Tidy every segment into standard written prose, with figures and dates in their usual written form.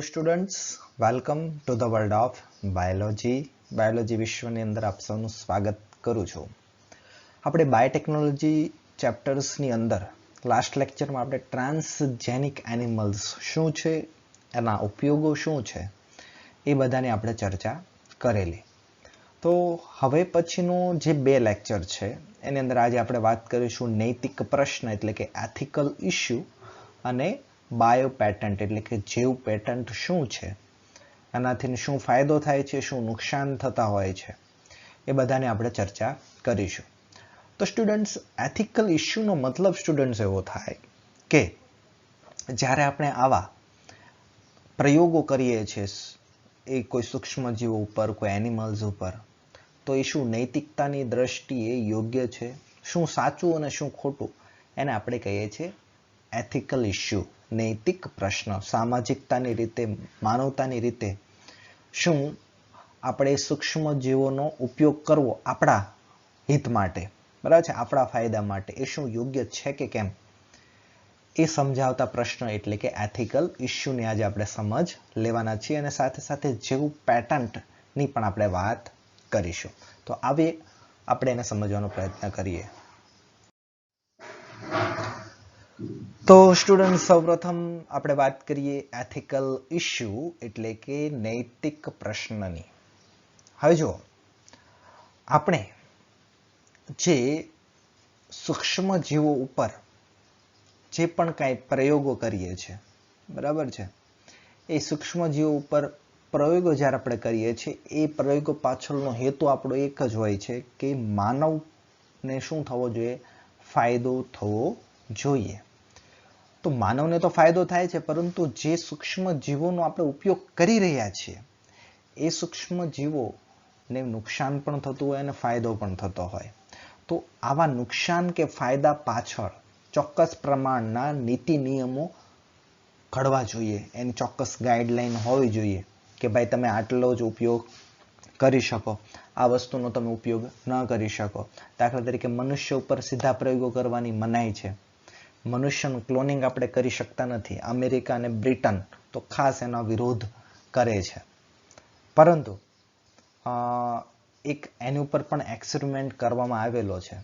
Hello students, welcome to the world of biology વિશ્વની અંદર આપ સૌનું સ્વાગત કરું છું. આપણે બાયોટેકનોલોજી ચેપ્ટર્સની અંદર લાસ્ટ લેક્ચરમાં આપણે ટ્રાન્સજેનિક એનિમલ્સ શું છે, એના ઉપયોગો શું છે, એ બધાની આપણે ચર્ચા કરેલી. તો હવે પછીનું જે 2 લેક્ચર છે એની અંદર આજે આપણે વાત કરીશું નૈતિક પ્રશ્ન એટલે કે એથિકલ ઇશ્યુ અને બાયો પેટન્ટ એટલે કે જીવ પેટન્ટ શું છે, એનાથી શું ફાયદો થાય છે, શું નુકસાન થતા હોય છે, એ બધાની આપણે ચર્ચા કરીશું. તો સ્ટુડન્ટ્સ, એથિકલ ઇશ્યુનો મતલબ સ્ટુડન્ટ્સ એવો થાય કે જ્યારે આપણે આવા પ્રયોગો કરીએ છીએ એ કોઈ સૂક્ષ્મજીવો ઉપર, કોઈ એનિમલ્સ ઉપર, તો એ શું નૈતિકતાની દ્રષ્ટિએ યોગ્ય છે, શું સાચું અને શું ખોટું, એને આપણે કહીએ છીએ એથિકલ ઇશ્યુ, નૈતિક પ્રશ્ન. સામાજિકતાની રીતે, માનવતાની રીતે શું આપણે સૂક્ષ્મ જીવોનો ઉપયોગ કરવો આપણા હિત માટે, બરાબર છે, આપણા ફાયદા માટે, એ શું યોગ્ય છે કે કેમ, એ સમજાવતા પ્રશ્ન એટલે કે એથિકલ ઇશ્યુની આજે આપણે સમજ લેવાના છીએ અને સાથે સાથે જીવ પેટન્ટની પણ આપણે વાત કરીશું. તો આવી આપણે એને સમજવાનો પ્રયત્ન કરીએ. તો સ્ટુડન્ટ, સૌપ્રથમ આપણે વાત કરીએ એથિકલ ઇશ્યુ એટલે કે નૈતિક પ્રશ્નની. હવે જો આપણે જે સૂક્ષ્મ જીવો ઉપર જે પણ કાંઈ પ્રયોગો કરીએ છીએ, બરાબર છે, એ સૂક્ષ્મ જીવો ઉપર પ્રયોગો જ્યારે આપણે કરીએ છીએ એ પ્રયોગો પાછળનો હેતુ આપણો એક જ હોય છે કે માનવને શું થવો જોઈએ, ફાયદો થવો જોઈએ. તો માનવને તો ફાયદો થાય છે, પરંતુ જે સૂક્ષ્મ જીવોનો આપણે ઉપયોગ કરી રહ્યા છીએ એ સૂક્ષ્મ જીવોને નુકસાન પણ થતું હોય અને ફાયદો પણ થતો હોય. તો આવા નુકસાન કે ફાયદા પાછળ ચોક્કસ પ્રમાણના નીતિ નિયમો ઘડવા જોઈએ, એની ચોક્કસ ગાઈડલાઈન હોવી જોઈએ કે ભાઈ તમે આટલો જ ઉપયોગ કરી શકો, આ વસ્તુનો તમે ઉપયોગ ન કરી શકો. દાખલા તરીકે મનુષ્ય ઉપર સીધા પ્રયોગો કરવાની મનાઈ છે, મનુષ્યનું ક્લોનિંગ આપણે કરી શકતા નથી. અમેરિકા અને બ્રિટન તો ખાસ એનો વિરોધ કરે છે, પરંતુ એક એની ઉપર પણ એક્સપેરિમેન્ટ કરવામાં આવેલો છે.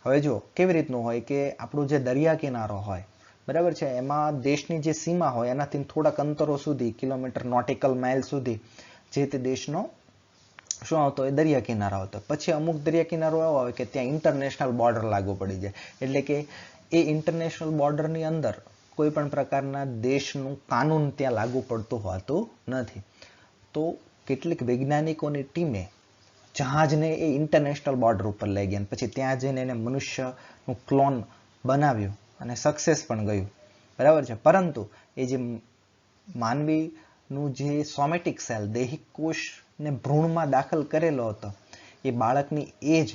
હવે જો કેવી રીતનું હોય કે આપણું જે દરિયા કિનારો હોય, બરાબર છે, એમાં દેશની જે સીમા હોય એનાથી થોડાક અંતરો સુધી, કિલોમીટર, નોટિકલ માઇલ સુધી જે તે દેશનો શું આવતો હોય, દરિયા કિનારો આવતો. પછી અમુક દરિયા કિનારો એવો હોય કે ત્યાં ઇન્ટરનેશનલ બોર્ડર લાગુ પડી જાય, એટલે કે એ ઇન્ટરનેશનલ બોર્ડરની અંદર કોઈ પણ પ્રકારના દેશનું કાનૂન ત્યાં લાગુ પડતું હોતું નથી. તો કેટલીક વૈજ્ઞાનિકોની ટીમે જહાજને એ ઇન્ટરનેશનલ બોર્ડર ઉપર લઈ ગયા, પછી ત્યાં જઈને એને મનુષ્યનું ક્લોન બનાવ્યું અને સક્સેસ પણ ગયું, બરાબર છે. પરંતુ એ જે માનવીનું જે સોમેટિક સેલ, દૈહિક કોષને ભ્રૂણમાં દાખલ કરેલો હતો, એ બાળકની એજ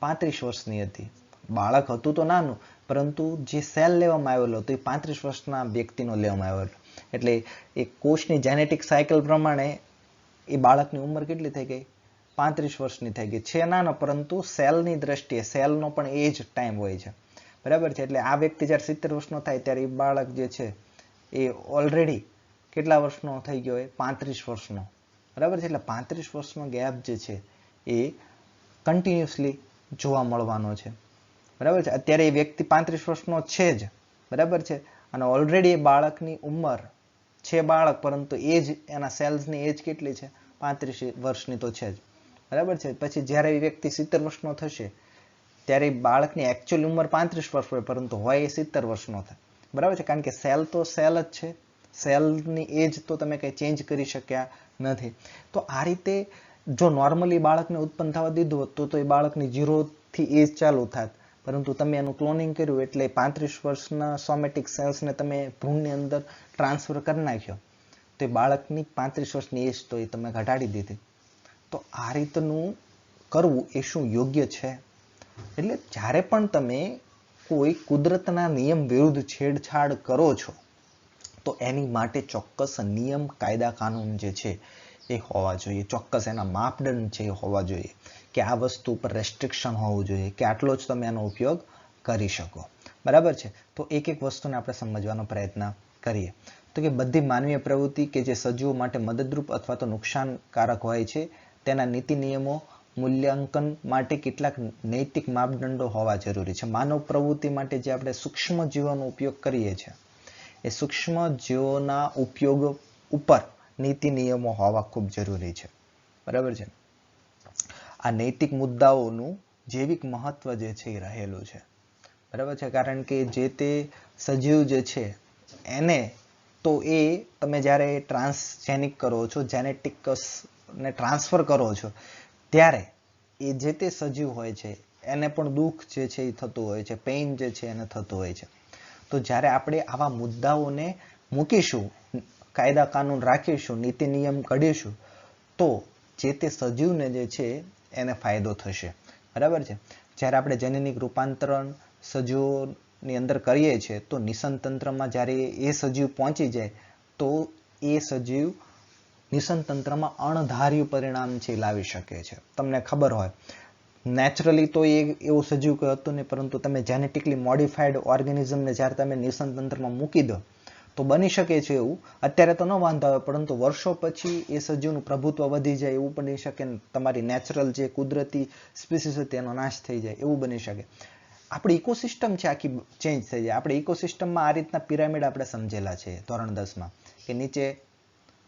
35 વર્ષની હતી. બાળક હતું તો નાનું, પરંતુ જે સેલ લેવામાં આવેલો હતો એ 35 વર્ષના વ્યક્તિનો લેવામાં આવેલો. એટલે એ કોષની જેનેટિક સાયકલ પ્રમાણે એ બાળકની ઉંમર કેટલી થઈ ગઈ, 35 વર્ષની થઈ ગઈ. છે નાનો, પરંતુ સેલની દ્રષ્ટિએ સેલનો પણ એજ ટાઈમ હોય છે, બરાબર છે. એટલે આ વ્યક્તિ જ્યારે 70 વર્ષનો થાય ત્યારે એ બાળક જે છે એ ઓલરેડી કેટલા વર્ષનો થઈ ગયો હોય, 35 વર્ષનો, બરાબર છે. એટલે 35 વર્ષનો ગેપ જે છે એ કન્ટિન્યુઅસલી જોવા મળવાનો છે, બરાબર છે. અત્યારે એ વ્યક્તિ 35 વર્ષનો છે જ, બરાબર છે, અને ઓલરેડી એ બાળકની ઉંમર છે બાળક, પરંતુ એજ એના સેલ્સની એજ કેટલી છે, 35 વર્ષની તો છે જ, બરાબર છે. પછી જ્યારે એ વ્યક્તિ 70 વર્ષનો થશે ત્યારે બાળકની એકચ્યુઅલ ઉંમર 35 વર્ષ હોય, પરંતુ હોય એ 70 વર્ષનો થાય, બરાબર છે. કારણ કે સેલ તો સેલ જ છે, સેલની એજ તો તમે કંઈ ચેન્જ કરી શક્યા નથી. તો આ રીતે જો નોર્મલી બાળકને ઉત્પન્ન થવા દીધું હોત તો એ બાળકની 0થી એજ ચાલુ થાત, પરંતુ તમે એનું ક્લોનિંગ કર્યું એટલે 35 વર્ષના સોમેટિક સેલ્સને તમે ભ્રૂણની અંદર ટ્રાન્સફર કરી નાખ્યો, તો એ બાળકની 35 વર્ષની એજ તો એ તમે ઘટાડી દીધી. તો આ રીતનું કરવું એ શું યોગ્ય છે? એટલે જ્યારે પણ તમે કોઈ કુદરતના નિયમ વિરુદ્ધ છેડછાડ કરો છો તો એની માટે ચોક્કસ નિયમ, કાયદા, કાનૂન જે છે એ હોવા જોઈએ, ચોક્કસ એના માપદંડ છે એ હોવા જોઈએ કે આ વસ્તુ ઉપર રેસ્ટ્રિક્શન હોવું જોઈએ કે આટલો જ તમે એનો ઉપયોગ કરી શકો, બરાબર છે. તો એક એક વસ્તુને આપણે સમજવાનો પ્રયત્ન કરીએ. તો કે બધી માનવીય પ્રવૃત્તિ કે જે સજીવો માટે મદદરૂપ અથવા તો નુકસાનકારક હોય છે તેના નીતિ નિયમો મૂલ્યાંકન માટે કેટલાક નૈતિક માપદંડો હોવા જરૂરી છે. માનવ પ્રવૃત્તિ માટે જે આપણે સૂક્ષ્મ જીવોનો ઉપયોગ કરીએ છીએ એ સૂક્ષ્મ જીવોના ઉપયોગ ઉપર નીતિ નિયમો હોવા ખૂબ જરૂરી છે. બરાબર છે. આ નૈતિક મુદ્દાઓનું જૈવિક મહત્વ જે છે એ રહેલું છે. બરાબર છે. કારણ કે જે તે સજીવ જે છે એને તો એ તમે જ્યારે ટ્રાન્સજેનિક કરો છો, જેનેટિક્સને ટ્રાન્સફર કરો છો ત્યારે એ જે તે સજીવ હોય છે એને પણ દુઃખ જે છે એ થતું હોય છે, પેઇન જે છે એને થતું હોય છે. તો જ્યારે આપણે આવા મુદ્દાઓને મૂકીશું, કાયદા કાનૂન રાખીશું, નીતિ નિયમ ઘડીશું તો જે તે સજીવને જે છે એને ફાયદો થશે. બરાબર છે. જ્યારે આપણે જનનિક રૂપાંતરણ સજીવોની અંદર કરીએ છીએ તો નિષન તંત્રમાં જ્યારે એ સજીવ પહોંચી જાય તો એ સજીવ નિષન તંત્રમાં અણધાર્યું પરિણામ છે લાવી શકે છે. તમને ખબર હોય નેચરલી તો એ એવું સજીવ કોઈ હતું નહીં, પરંતુ તમે જેનેટિકલી મોડિફાઈડ ઓર્ગેનિઝમને જ્યારે તમે નિષન તંત્રમાં મૂકી દો તો બની શકે છે એવું. અત્યારે તો ન વાંધો આવે, પરંતુ વર્ષો પછી એ સજીવનું પ્રભુત્વ વધી જાય એવું બની શકે. તમારી નેચરલ જે કુદરતી સ્પીસીસ હતી એનો નાશ થઈ જાય એવું બની શકે. આપણી ઇકોસિસ્ટમ છે આખી ચેન્જ થઈ જાય. આપણે ઇકોસિસ્ટમમાં આ રીતના પિરામિડ આપણે સમજેલા છે ધોરણ 10માં કે નીચે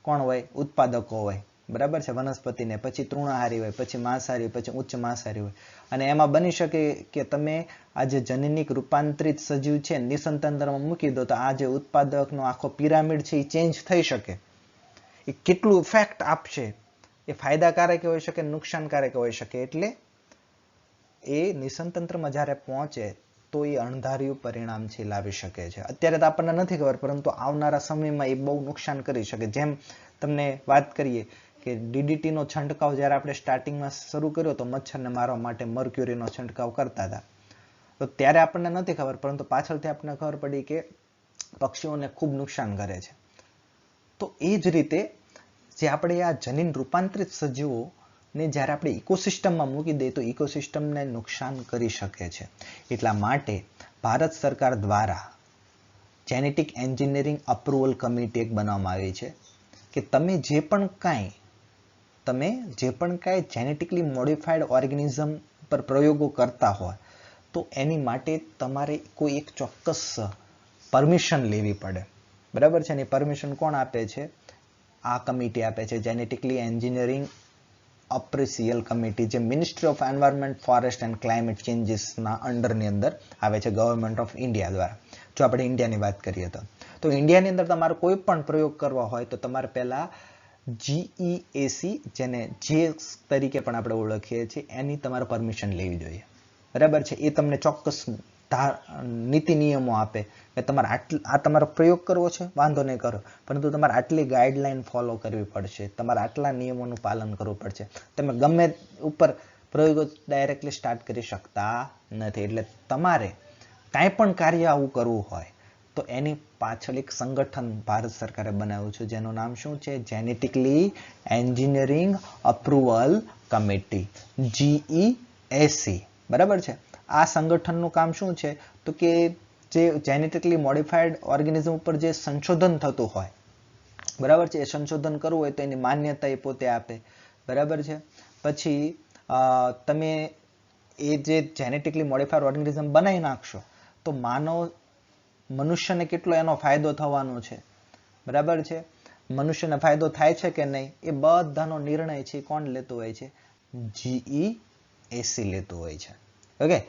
કોણ હોય? ઉત્પાદકો હોય. બરાબર છે. વનસ્પતિને પછી તૃણાહારી હોય, પછી માંસાહારી, પછી ઉચ્ચ માંસાહારી હોય. અને એમાં બની શકે કે તમે આ જે જનનિક રૂપાંતરિત સજીવ છે નિષન તંત્રમાં મૂકી દો તો આ જે ઉત્પાદકનો આખો પિરામિડ છે એ ચેન્જ થઈ શકે. એ કેટલું ઇફેક્ટ આપશે એ ફાયદાકારક હોઈ શકે, નુકસાનકારક હોઈ શકે. એટલે એ નિષન તંત્રમાં જ્યારે પહોંચે તો એ અણધાર્યું પરિણામ છે લાવી શકે છે. અત્યારે તો આપણને નથી ખબર, પરંતુ આવનારા સમયમાં એ બહુ નુકસાન કરી શકે. જેમ તમને વાત કરીએ કે DDTનો છંટકાવ જ્યારે આપણે સ્ટાર્ટિંગમાં શરૂ કર્યો તો મચ્છરને મારવા માટે મર્ક્યુરીનો છંટકાવ કરતા હતા, તો ત્યારે આપણને નથી ખબર, પરંતુ પાછળથી આપણને ખબર પડી કે પક્ષીઓને ખૂબ નુકસાન કરે છે. તો એ જ રીતે જે આપણે આ જનીન રૂપાંતરિત સજીવોને જ્યારે આપણે ઇકોસિસ્ટમમાં મૂકી દઈએ તો ઇકોસિસ્ટમને નુકસાન કરી શકે છે. એટલા માટે ભારત સરકાર દ્વારા જેનેટિક એન્જિનિયરિંગ અપ્રુવલ કમિટી એક બનાવવામાં આવી છે કે તમે જે પણ કાંઈ જેનેટિકલી મોડિફાઈડ ઓર્ગેનિઝમ પર પ્રયોગો કરતા હોય તો એની માટે તમારે કોઈ એક ચોક્કસ પરમિશન લેવી પડે. બરાબર છે. ને પરમિશન કોણ આપે છે? આ કમિટી આપે છે, જેનેટિકલી એન્જિનિયરિંગ અપ્રિસિયલ કમિટી, જે ministry of environment, forest and climate ચેન્જીસના અંડરની અંદર આવે છે ગવર્મેન્ટ ઓફ ઇન્ડિયા દ્વારા. જો આપણે ઇન્ડિયાની વાત કરીએ તો ઇન્ડિયાની અંદર તમારે કોઈ પણ પ્રયોગ કરવા હોય તો તમારે પહેલા GEAC, જેને GX તરીકે પણ આપણે ઓળખીએ છીએ, એની તમારે પરમિશન લેવી જોઈએ. બરાબર છે. એ તમને ચોક્કસ નીતિ નિયમો આપે કે તમારે આ તમારો પ્રયોગ કરવો છે, વાંધો નહીં કરો, પરંતુ તમારે આટલી ગાઈડલાઈન ફોલો કરવી પડશે, તમારે આટલા નિયમોનું પાલન કરવું પડશે. તમે ગમે ઉપર પ્રયોગો ડાયરેક્ટલી સ્ટાર્ટ કરી શકતા નથી. એટલે તમારે કાંઈ પણ કાર્ય આવું કરવું હોય તો એની પાછળ એક સંગઠન ભારત સરકારે બનાવ્યું છે જેનું નામ શું છે? Genetically engineering approval committee, GEAC. બરાબર છે. આ સંગઠનનું કામ શું છે? તો કે જે જેનેટિકલી મોડિફાઈડ ઓર્ગેનિઝમ ઉપર જે સંશોધન થતું હોય, બરાબર છે, એ સંશોધન કરવું હોય તો એની માન્યતા એ પોતે આપે. બરાબર છે. પછી તમે એ જે જેનેટિકલી મોડિફાઈડ ઓર્ગેનિઝમ બનાવી નાખશો તો મનુષ્યને કેટલો એનો ફાયદો થવાનો છે. બરાબર છે. મનુષ્યને ફાયદો થાય છે કે નહીં એ બધાનો નિર્ણય છે કોણ લેતું હોય છે? GEAC લેતું હોય છે. ઓકે.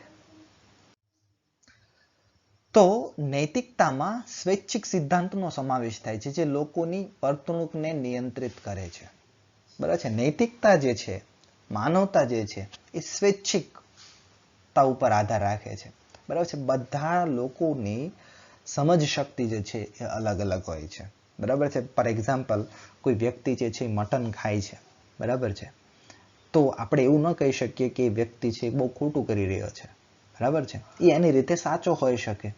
તો નૈતિકતામાં સ્વૈચ્છિક સિદ્ધાંતનો સમાવેશ થાય છે જે લોકોની વર્તણૂકને નિયંત્રિત કરે છે. બરાબર છે. નૈતિકતા જે છે, માનવતા જે છે, એ સ્વૈચ્છિકતા ઉપર આધાર રાખે છે. બરાબર છે. બધા લોકોની સમજ શક્તિ જે છે એ અલગ અલગ હોય છે. બરાબર છે. ફોર એક્ઝામ્પલ, કોઈ વ્યક્તિ જે છે મટન ખાય છે, બરાબર છે, તો આપણે એવું ન કહી શકીએ કે એ વ્યક્તિ છે બહુ ખોટું કરી રહ્યો છે. બરાબર છે. એ એની રીતે સાચો હોઈ શકે.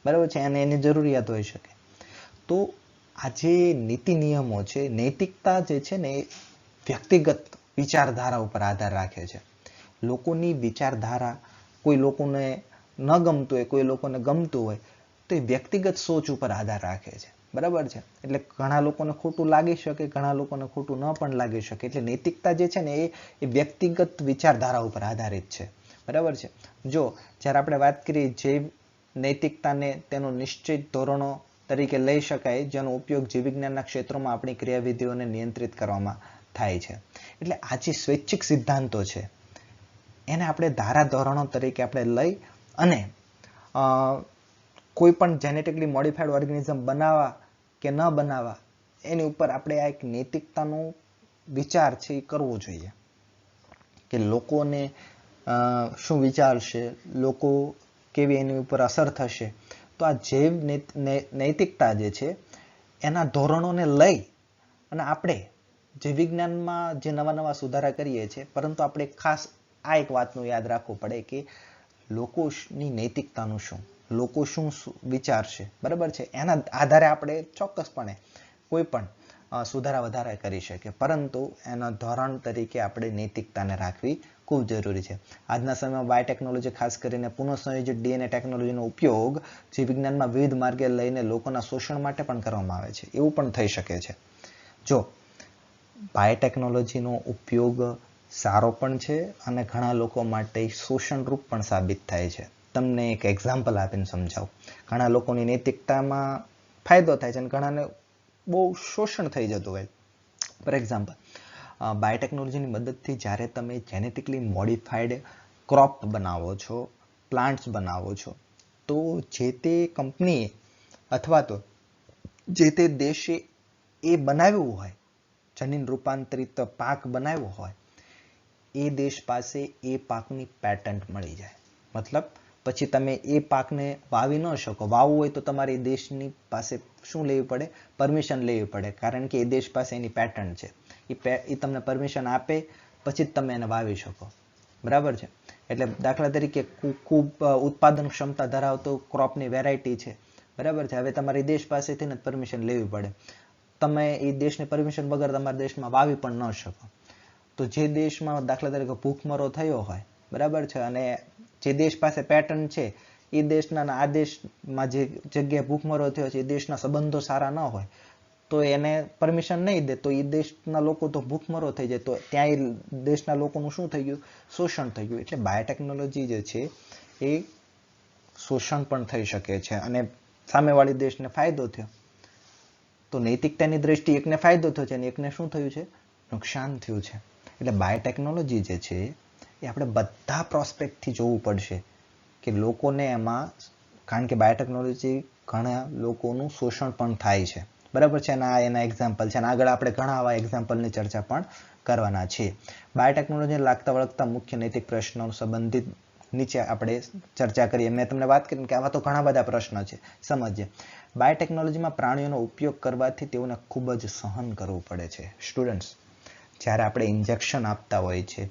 બરાબર છે. અને એની જરૂરિયાત હોઈ શકે. તો આ જે નીતિ નિયમો છે, નૈતિકતા જે છે ને એ વ્યક્તિગત વિચારધારા ઉપર આધાર રાખે છે. લોકોની વિચારધારા, કોઈ લોકોને ન ગમતું હોય, કોઈ લોકોને ગમતું હોય, તો એ વ્યક્તિગત સોચ ઉપર આધાર રાખે છે. બરાબર છે. એટલે ઘણા લોકોને ખોટું લાગી શકે, ઘણા લોકોને ખોટું ન પણ લાગી શકે. એટલે નૈતિકતા જે છે ને એ વ્યક્તિગત વિચારધારા ઉપર આધારિત છે. બરાબર છે. જો જ્યારે આપણે વાત કરીએ જૈવ નૈતિકતાને તેનો નિશ્ચિત ધોરણો તરીકે લઈ શકાય, જેનો ઉપયોગ જીવવિજ્ઞાનના ક્ષેત્રોમાં આપણી ક્રિયાવિધિઓને નિયંત્રિત કરવામાં થાય છે. એટલે આ જે સ્વૈચ્છિક સિદ્ધાંતો છે એને આપણે ધારા ધોરણો તરીકે આપણે લઈ અને કોઈ પણ જેનેટિકલી મોડિફાઈડ ઓર્ગેનિઝમ બનાવવા કે ન બનાવવા એની ઉપર આપણે આ એક નૈતિકતાનો વિચાર છે એ કરવો જોઈએ કે લોકોને શું વિચારશે, લોકો કેવી એની ઉપર અસર થશે. તો આ જૈવ નૈતિકતા જે છે એના ધોરણોને લઈ અને આપણે જે વિજ્ઞાનમાં જે નવા નવા સુધારા કરીએ છીએ, પરંતુ આપણે ખાસ આ એક વાતનું યાદ રાખવું પડે કે લોકોની નૈતિકતાનું શું, લોકો શું વિચારશે. બરાબર છે. એના આધારે આપણે ચોક્કસપણે કોઈ પણ સુધારા વધારા કરી શકીએ, પરંતુ એના ધોરણ તરીકે આપણે નૈતિકતાને રાખવી ખૂબ જરૂરી છે. આજના સમયમાં બાયોટેકનોલોજી, ખાસ કરીને પુનઃસંયોજિત ડીએનએ ટેકનોલોજીનો ઉપયોગ જીવ વિજ્ઞાનમાં વિવિધ માર્ગે લઈને લોકોના શોષણ માટે પણ કરવામાં આવે છે. એવું પણ થઈ શકે છે. જો બાયોટેકનોલોજીનો ઉપયોગ સારો પણ છે અને ઘણા લોકો માટે શોષણરૂપ પણ સાબિત થાય છે. તમને એક એક્ઝામ્પલ આપીને સમજાવું. ઘણા લોકોની નૈતિકતામાં ફાયદો થાય છે અને ઘણાને બહુ શોષણ થઈ જતું હોય. ફોર એક્ઝામ્પલ, બાયોટેકનોલોજીની મદદથી જ્યારે તમે જેનેટિકલી મોડિફાઈડ ક્રોપ બનાવો છો, પ્લાન્ટ્સ બનાવો છો, તો જે તે કંપનીએ અથવા તો જે તે દેશે એ બનાવ્યું હોય, જનીન રૂપાંતરિત પાક બનાવ્યો હોય, એ દેશ પાસે એ પાકની પેટન્ટ મળી જાય. મતલબ પછી તમે એ પાકને વાવી ન શકો. વાવવું હોય તો તમારે એ દેશની પાસે શું લેવી પડે? પરમિશન લેવી પડે, કારણ કે એ દેશ પાસે એની પેટન્ટ છે. એ તમને પરમિશન આપે પછી જ તમે એને વાવી શકો. બરાબર છે. એટલે દાખલા તરીકે ખૂબ ઉત્પાદન ક્ષમતા ધરાવતો ક્રોપની વેરાયટી છે. બરાબર છે. હવે તમારે દેશ પાસેથી જ પરમિશન લેવી પડે. તમે એ દેશની પરમિશન વગર તમારા દેશમાં વાવી પણ ન શકો. તો જે દેશમાં દાખલા તરીકે ભૂખમરો થયો હોય, બરાબર છે, અને જે દેશ પાસે પેટન્ટ છે એ દેશના આ દેશમાં જે જગ્યાએ ભૂખમરો થયો છે એ દેશના સંબંધો સારા ન હોય તો એને પરમિશન નહીં દે, તો એ દેશના લોકો તો ભૂખમરો થઈ જાય. તો ત્યાં એ દેશના લોકોનું શું થઈ ગયું? શોષણ થઈ ગયું. એટલે બાયોટેકનોલોજી જે છે એ શોષણ પણ થઈ શકે છે અને સામેવાળી દેશને ફાયદો થયો. તો નૈતિકતાની દ્રષ્ટિએ એકને ફાયદો થયો છે અને એકને શું થયું છે? નુકસાન થયું છે. એટલે બાયોટેકનોલોજી જે છે એ આપણે બધા પ્રોસ્પેક્ટથી જોવું પડશે કે લોકોને એમાં, કારણ કે બાયોટેકનોલોજી ઘણા લોકોનું શોષણ પણ થાય છે. બરાબર છે. અને આ એના એક્ઝામ્પલ છે અને આગળ આપણે ઘણા આવા એક્ઝામ્પલની ચર્ચા પણ કરવાના છીએ. બાયોટેકનોલોજીને લાગતા વળગતા મુખ્ય નૈતિક પ્રશ્નો સંબંધિત નીચે આપણે ચર્ચા કરીએ. મેં તમને વાત કરી કે આવા તો ઘણા બધા પ્રશ્નો છે. સમજીએ. બાયોટેકનોલોજીમાં પ્રાણીઓનો ઉપયોગ કરવાથી તેઓને ખૂબ જ સહન કરવું પડે છે. સ્ટુડન્ટ્સ, જ્યારે આપણે ઇન્જેક્શન આપતા હોય છે,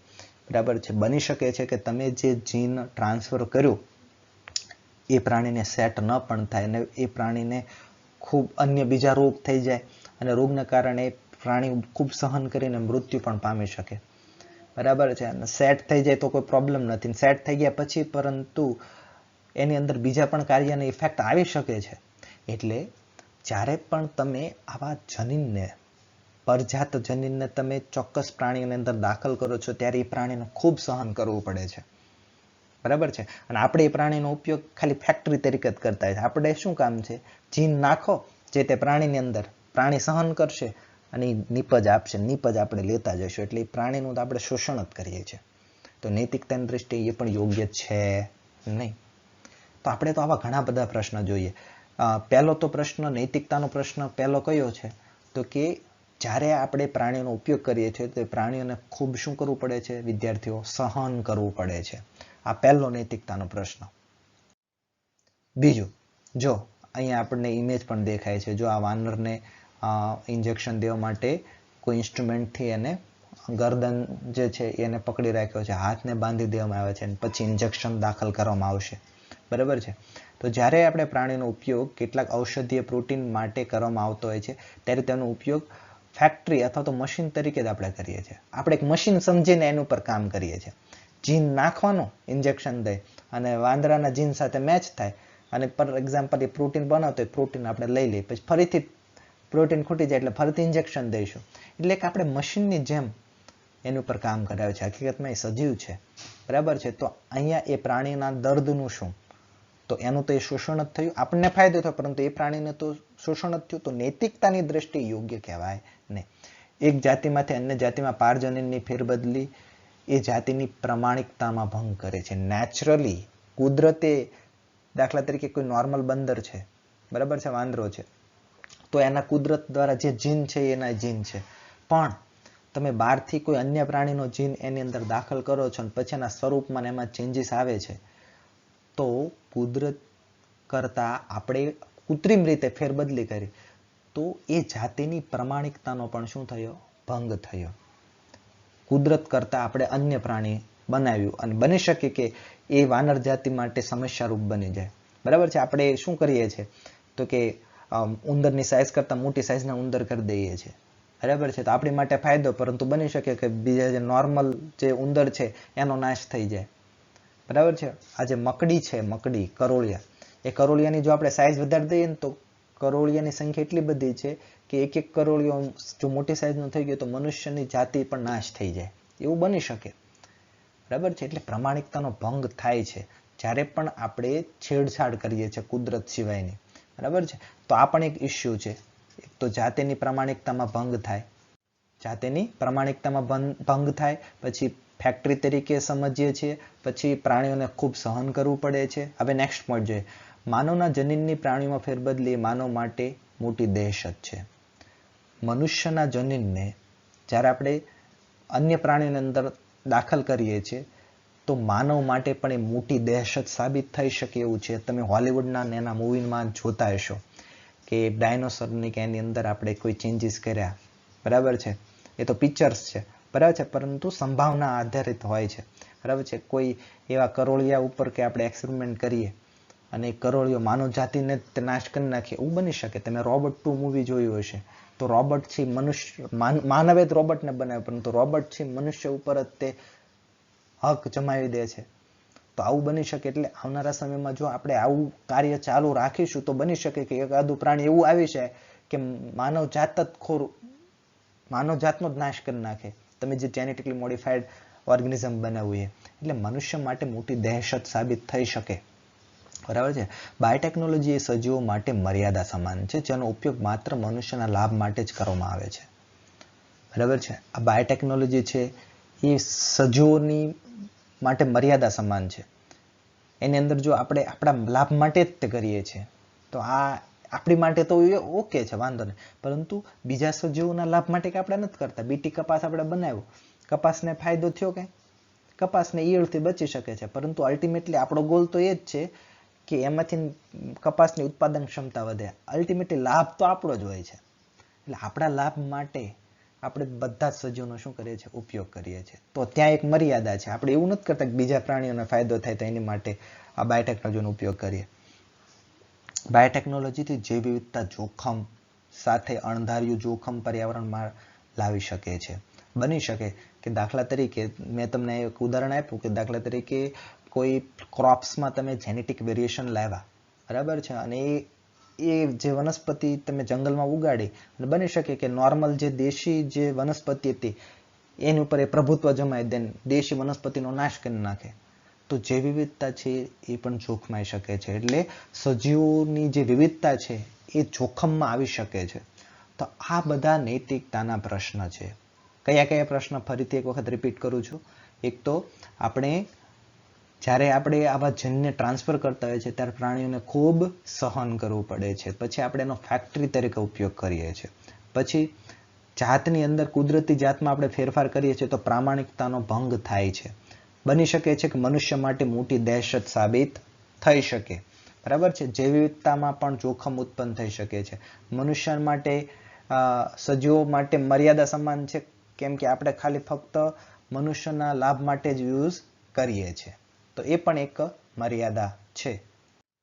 બરાબર છે, બની શકે છે કે તમે જે જીન ટ્રાન્સફર કર્યું એ પ્રાણીને સેટ ન પણ થાય અને એ પ્રાણીને ખૂબ અન્ય બીજા રોગ થઈ જાય અને રોગના કારણે પ્રાણી ખૂબ સહન કરીને મૃત્યુ પણ પામી શકે. બરાબર છે. અને સેટ થઈ જાય તો કોઈ પ્રોબ્લેમ નથી. સેટ થઈ ગયા પછી પરંતુ એની અંદર બીજા પણ કાર્યને ઇફેક્ટ આવી શકે છે. એટલે જ્યારે પણ તમે આવા જનીનને, પરજાત જનીનને તમે ચોક્કસ પ્રાણીની અંદર દાખલ કરો છો ત્યારે એ પ્રાણીને ખૂબ સહન કરવું પડે છે. બરાબર છે. અને આપણે એ પ્રાણીનો ઉપયોગ ખાલી ફેક્ટરી તરીકે જ કરતા હોય. આપણે શું કામ છે? જીન નાખો જે તે પ્રાણીની અંદર, પ્રાણી સહન કરશે અને નીપજ આપશે, નીપજ આપણે લેતા જઈશું. એટલે એ પ્રાણીનું તો આપણે શોષણ જ કરીએ છીએ. તો નૈતિકતાની દ્રષ્ટિએ એ પણ યોગ્ય છે નહીં. તો આપણે તો આવા ઘણા બધા પ્રશ્ન જોઈએ. પહેલો તો પ્રશ્ન, નૈતિકતાનો પ્રશ્ન પહેલો કયો છે? તો કે જ્યારે આપણે પ્રાણીઓનો ઉપયોગ કરીએ છીએ તો પ્રાણીઓને ખૂબ શું કરવું પડે છે? વિદ્યાર્થીઓ, સહન કરવું પડે છે. આ પહેલો નૈતિકતાનો પ્રશ્ન. બીજું, જો અહીંયા આપણને ઇમેજ પણ દેખાય છે. જો આ વાનરને ઇન્જેક્શન દેવા માટે કોઈ ઇન્સ્ટ્રુમેન્ટથી એને ગરદન જે છે એને પકડી રાખ્યો છે, હાથને બાંધી દેવામાં આવે છે અને પછી ઇન્જેક્શન દાખલ કરવામાં આવશે. બરાબર છે. તો જ્યારે આપણે પ્રાણીનો ઉપયોગ કેટલાક ઔષધીય પ્રોટીન માટે કરવામાં આવતો હોય છે ત્યારે તેનો ઉપયોગ ફેક્ટરી અથવા તો મશીન તરીકે જ આપણે કરીએ છીએ. આપણે એક મશીન સમજીને એની ઉપર કામ કરીએ છીએ. જીન નાખવાનું, ઇન્જેક્શન દે અને વાંદરાના જીન સાથે મેચ થાય અને પર એક્ઝામ્પલ એ પ્રોટીન બનાવતો હોય, પ્રોટીન આપણે લઈ લઈએ, પછી ફરીથી પ્રોટીન ખૂટી જાય એટલે ફરીથી ઇન્જેક્શન દઈશું. એટલે કે આપણે મશીનની જેમ એની ઉપર કામ કરાવે છે. હકીકતમાં એ સજીવ છે, બરાબર છે. તો અહીંયા એ પ્રાણીના દર્દનું શું? તો એનું તો એ શોષણ જ થયું, આપણને ફાયદો થયો, પરંતુ એ પ્રાણીને તો શોષણ જ થયું. તો નૈતિકતાની દ્રષ્ટિએ યોગ્ય કહેવાય નહીં. એક જાતિમાંથી અન્ય જાતિમાં પારજનીનની ફેરબદલી એ જાતિની પ્રમાણિકતામાં ભંગ કરે છે. નેચરલી, કુદરતે, દાખલા તરીકે કોઈ નોર્મલ બંદર છે, બરાબર છે, વાંદરો છે, તો એના કુદરત દ્વારા જે જીન છે એના જીન છે. પણ તમે બહારથી કોઈ અન્ય પ્રાણીનો જીન એની અંદર દાખલ કરો છો અને પછી એના સ્વરૂપમાં એમાં ચેન્જીસ આવે છે, તો કુદરત કરતા આપણે કૃત્રિમ રીતે ફેરબદલી કરી, તો એ જાતિની પ્રમાણિકતાનો પણ શું થયો? ભંગ થયો. કુદરત કરતા આપણે અન્ય પ્રાણી બનાવ્યું અને બની શકે કે એ વાનર જાતિ માટે સમસ્યારૂપ બની જાય, બરાબર છે. આપણે શું કરીએ છીએ તો કે ઉંદરની સાઇઝ કરતાં મોટી સાઇઝના ઉંદર કરી દઈએ છીએ, બરાબર છે. તો આપણી માટે ફાયદો, પરંતુ બની શકે કે બીજા જે નોર્મલ જે ઉંદર છે એનો નાશ થઈ જાય, બરાબર છે. આ જે મકડી છે, મકડી, કરોળિયા, એ કરોળિયાની જો આપણે સાઇઝ વધારી દઈએ ને તો કરોળિયાની સંખ્યા એટલી બધી છે કે એક એક કરોળિયો જો મોટી સાઇઝનો થઈ ગયો તો મનુષ્યની જાતિ પણ નાશ થઈ જાય, એવું બની શકે, બરાબર છે. એટલે પ્રમાણિકતાનો ભંગ થાય છે જ્યારે પણ આપણે છેડછાડ કરીએ છીએ કુદરત સિવાયની, બરાબર છે. તો આ પણ એક ઇસ્યુ છે. એક તો જાતિની પ્રામાણિકતામાં ભંગ થાય, જાતિની પ્રામાણિકતામાં ભંગ થાય, પછી ફેક્ટરી તરીકે સમજીએ છીએ, પછી પ્રાણીઓને ખૂબ સહન કરવું પડે છે. હવે નેક્સ્ટ પોઈન્ટ જોઈએ, માનવના જનીનની પ્રાણીઓમાં ફેરબદલી માનવ માટે મોટી દહેશત છે. મનુષ્યના જનીનને જ્યારે આપણે અન્ય પ્રાણીઓની અંદર દાખલ કરીએ છીએ તો માનવ માટે પણ એ મોટી દહેશત સાબિત થઈ શકે એવું છે. તમે હોલિવૂડના એના મૂવીમાં જોતા હશો કે ડાયનોસરની કે એની અંદર આપણે કોઈ ચેન્જીસ કર્યા, બરાબર છે. એ તો પિક્ચર્સ છે, બરાબર છે, પરંતુ સંભાવના આધારિત હોય છે, બરાબર છે. કોઈ એવા કરોળિયા ઉપર કે આપણે એક્સપેરિમેન્ટ કરીએ અને કરોળિયો માનવ જાતિને જ નાશ કરી નાખીએ, એવું બની શકે. તમે રોબોટ 2 મૂવી જોયું હશે, તો રોબોટ છે મનુષ્ય, માનવે જ રોબોટને બનાવ્યો, પરંતુ રોબોટ છે મનુષ્ય ઉપર જ તે હક જમાવી દે છે. તો આવું બની શકે. એટલે આવનારા સમયમાં જો આપણે આવું કાર્ય ચાલુ રાખીશું તો બની શકે કે એકાદું પ્રાણી એવું આવી જાય કે માનવ જાતનો જ નાશ કરી નાખે, તમે જે જેનેટિકલી મોડિફાઈડ ઓર્ગેનિઝમ બનાવવું એ. એટલે મનુષ્ય માટે મોટી દહેશત સાબિત થઈ શકે, બરાબર છે. બાયોટેકનોલોજી એ સજીવો માટે મર્યાદા સમાન છે, જેનો ઉપયોગ માત્ર મનુષ્યના લાભ માટે જ કરવામાં આવે છે, બરાબર છે. આ બાયોટેકનોલોજી છે એ સજીવોની માટે મર્યાદા સમાન છે. એની અંદર જો આપણે આપણા લાભ માટે જ તે કરીએ છીએ તો આ આપણી માટે તો એ ઓકે છે, વાંધો નહીં, પરંતુ બીજા સજીવોના લાભ માટે કે આપણે નથી કરતા. બીટી કપાસ આપણે બનાવ્યો, કપાસને ફાયદો થયો, કે કપાસને ઈયળથી બચી શકે છે, પરંતુ અલ્ટિમેટલી આપણો ગોલ તો એ જ છે કે એમાંથી કપાસની ઉત્પાદન ક્ષમતા વધે. અલ્ટિમેટલી લાભ તો આપણો જ હોય છે. એટલે આપણા લાભ માટે આપણે બધા જ સજીવોનો શું કરીએ છીએ? ઉપયોગ કરીએ છીએ. તો ત્યાં એક મર્યાદા છે. આપણે એવું નથી કરતા કે બીજા પ્રાણીઓને ફાયદો થાય તો એની માટે આ બાયોટેકનોલોજીનો ઉપયોગ કરીએ. બાયોટેકનોલોજીથી જૈવ વિવિધતા જોખમ સાથે અણધાર્યું જોખમ પર્યાવરણમાં લાવી શકે છે. બની શકે કે દાખલા તરીકે મેં તમને એક ઉદાહરણ આપ્યું કે દાખલા તરીકે કોઈ ક્રોપ્સમાં તમે જેનેટિક વેરિએશન લાવ્યા, બરાબર છે, અને એ જે વનસ્પતિ તમે જંગલમાં ઉગાડી અને બની શકે કે નોર્મલ જે દેશી જે વનસ્પતિ હતી એની ઉપર એ પ્રભુત્વ જમાય દે, દેશી વનસ્પતિનો નાશ કરી નાખે, તો જે વિવિધતા છે એ પણ જોખમાઈ શકે છે. એટલે સજીવોની જે વિવિધતા છે એ જોખમમાં આવી શકે છે. તો આ બધા નૈતિકતાના પ્રશ્ન છે. કયા કયા પ્રશ્ન? ફરીથી એક વખત રિપીટ કરું છું. એક તો જ્યારે આપણે આવા જનને ટ્રાન્સફર કરતા હોય છે ત્યારે પ્રાણીઓને ખૂબ સહન કરવું પડે છે. પછી આપણે એનો ફેક્ટરી તરીકે ઉપયોગ કરીએ છીએ. પછી જાતની અંદર કુદરતી જાતમાં આપણે ફેરફાર કરીએ છીએ તો પ્રામાણિકતાનો ભંગ થાય છે. બની શકે છે કે મનુષ્ય માટે મોટી દહેશત સાબિત થઈ શકે, બરાબર છે. જૈવ વિવિધતામાં પણ જોખમ ઉત્પન્ન થઈ શકે છે. મનુષ્ય માટે સજીવો માટે મર્યાદા સમાન છે, કેમ કે આપણે ખાલી ફક્ત મનુષ્યના લાભ માટે જ યુઝ કરીએ છીએ. તો એ પણ એક મર્યાદા છે.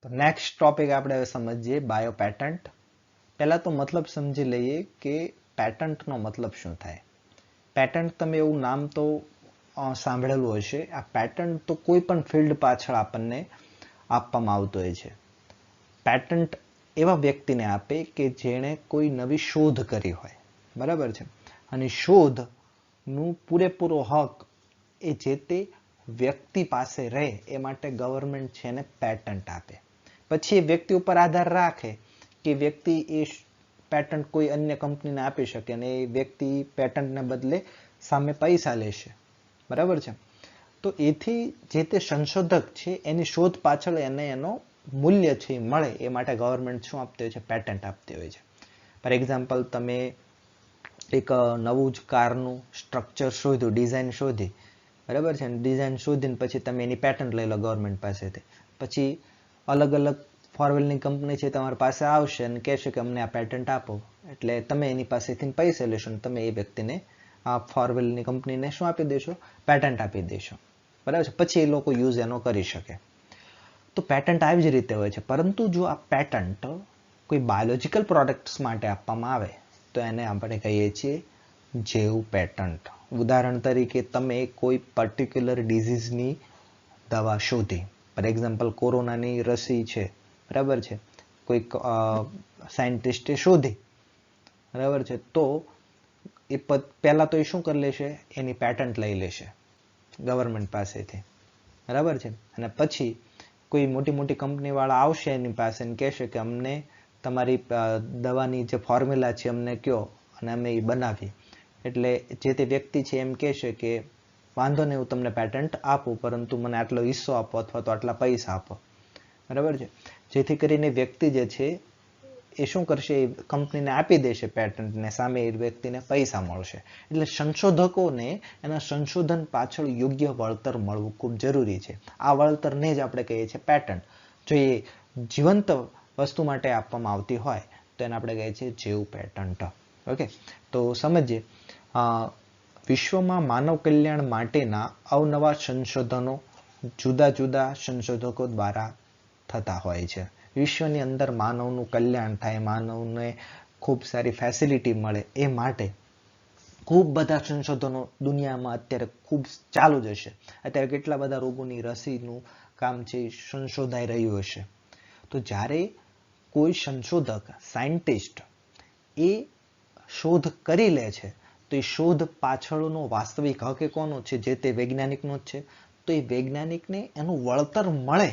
તો નેક્સ્ટ ટોપિક આપણે હવે સમજીએ, બાયો પેટન્ટ. પહેલા તો મતલબ સમજી લઈએ કે પેટન્ટનો મતલબ શું થાય. પેટન્ટ તમે એવું નામ તો સાંભળેલું હશે. આ પેટન્ટ તો કોઈ પણ ફિલ્ડ પાછળ આપણને આપવામાં આવતું હોય છે. પેટન્ટ એવા વ્યક્તિને આપે કે જેણે કોઈ નવી શોધ કરી હોય, બરાબર છે, અને શોધનું પૂરેપૂરો હક એ જે તે વ્યક્તિ પાસે રહે એ માટે ગવર્મેન્ટ છે એને પેટન્ટ આપે. પછી એ વ્યક્તિ ઉપર આધાર રાખે કે વ્યક્તિ એ પેટન્ટ કોઈ અન્ય કંપનીને આપી શકે અને એ વ્યક્તિ પેટન્ટને બદલે સામે પૈસા લેશે, બરાબર છે. તો એથી જે તે સંશોધક છે એની શોધ પાછળ એને એનો મૂલ્ય છે એ મળે એ માટે ગવર્મેન્ટ શું આપતી હોય છે? પેટન્ટ આપતી હોય છે. ફોર એક્ઝામ્પલ, તમે એક નવું જ કારનું સ્ટ્રક્ચર શોધ્યું, ડિઝાઇન શોધી, બરાબર છે, ડિઝાઇન શોધીને પછી તમે એની પેટન્ટ લઈ લો ગવર્મેન્ટ પાસેથી. પછી અલગ અલગ ફોરવ્હીલની કંપની છે તમારી પાસે આવશે અને કહેશે કે અમને આ પેટન્ટ આપો, એટલે તમે એની પાસેથી પૈસા લેશો અને તમે એ વ્યક્તિને આ ફોરવ્હીલની કંપનીને શું આપી દેશો? પેટન્ટ આપી દેશો, બરાબર છે. પછી એ લોકો યુઝ એનો કરી શકે. તો પેટન્ટ આવી જ રીતે હોય છે. પરંતુ જો આ પેટન્ટ કોઈ બાયોલોજિકલ પ્રોડક્ટ્સ માટે આપવામાં આવે તો એને આપણે કહીએ છીએ જેવ પેટન્ટ. ઉદાહરણ તરીકે તમે કોઈ પર્ટિક્યુલર ડિઝીઝની દવા શોધી, ફોર એક્ઝામ્પલ કોરોનાની રસી છે, બરાબર છે, કોઈક સાયન્ટિસ્ટે શોધી, બરાબર છે, તો એ પહેલાં તો એ શું કરી લેશે? એની પેટન્ટ લઈ લેશે ગવર્મેન્ટ પાસેથી, બરાબર છે. અને પછી કોઈ મોટી મોટી કંપનીવાળા આવશે એની પાસે અને કહેશે કે અમને તમારી દવાની જે ફોર્મ્યુલા છે અમને કહો અને અમે એ બનાવી. એટલે જે તે વ્યક્તિ છે એમ કહેશે કે વાંધો નહીં, હું તમને પેટન્ટ આપું, પરંતુ મને આટલો હિસ્સો આપો અથવા તો આટલા પૈસા આપો, બરાબર છે. જેથી કરીને વ્યક્તિ જે છે એ શું કરશે? એ કંપનીને આપી દેશે પેટન્ટને, સામે એ વ્યક્તિને પૈસા મળશે. એટલે સંશોધકોને એના સંશોધન પાછળ યોગ્ય વળતર મળવું ખૂબ જરૂરી છે. આ વળતરને જ આપણે કહીએ છીએ પેટન્ટ. જો એ જીવંત વસ્તુ માટે આપવામાં આવતી હોય તો એને આપણે કહીએ છીએ જેવ પેટન્ટ. ઓકે, તો સમજીએ. વિશ્વમાં માનવ કલ્યાણ માટેના અવનવા સંશોધનો જુદા જુદા સંશોધકો દ્વારા થતા હોય છે. વિશ્વની અંદર માનવનું કલ્યાણ થાય, માનવને ખૂબ સારી ફેસિલિટી મળે એ માટે ખૂબ બધા સંશોધનો દુનિયામાં અત્યારે ખૂબ ચાલુ જ હશે. અત્યારે કેટલા બધા રોગોની રસીનું કામ છે સંશોધાઈ રહ્યું હશે. તો જ્યારે કોઈ સંશોધક, સાયન્ટિસ્ટ એ શોધ કરી લે છે તો એ શોધ પાછળનો વાસ્તવિક હક એ કોનો છે? જે તે વૈજ્ઞાનિકનો જ છે. તો એ વૈજ્ઞાનિકને એનું વળતર મળે,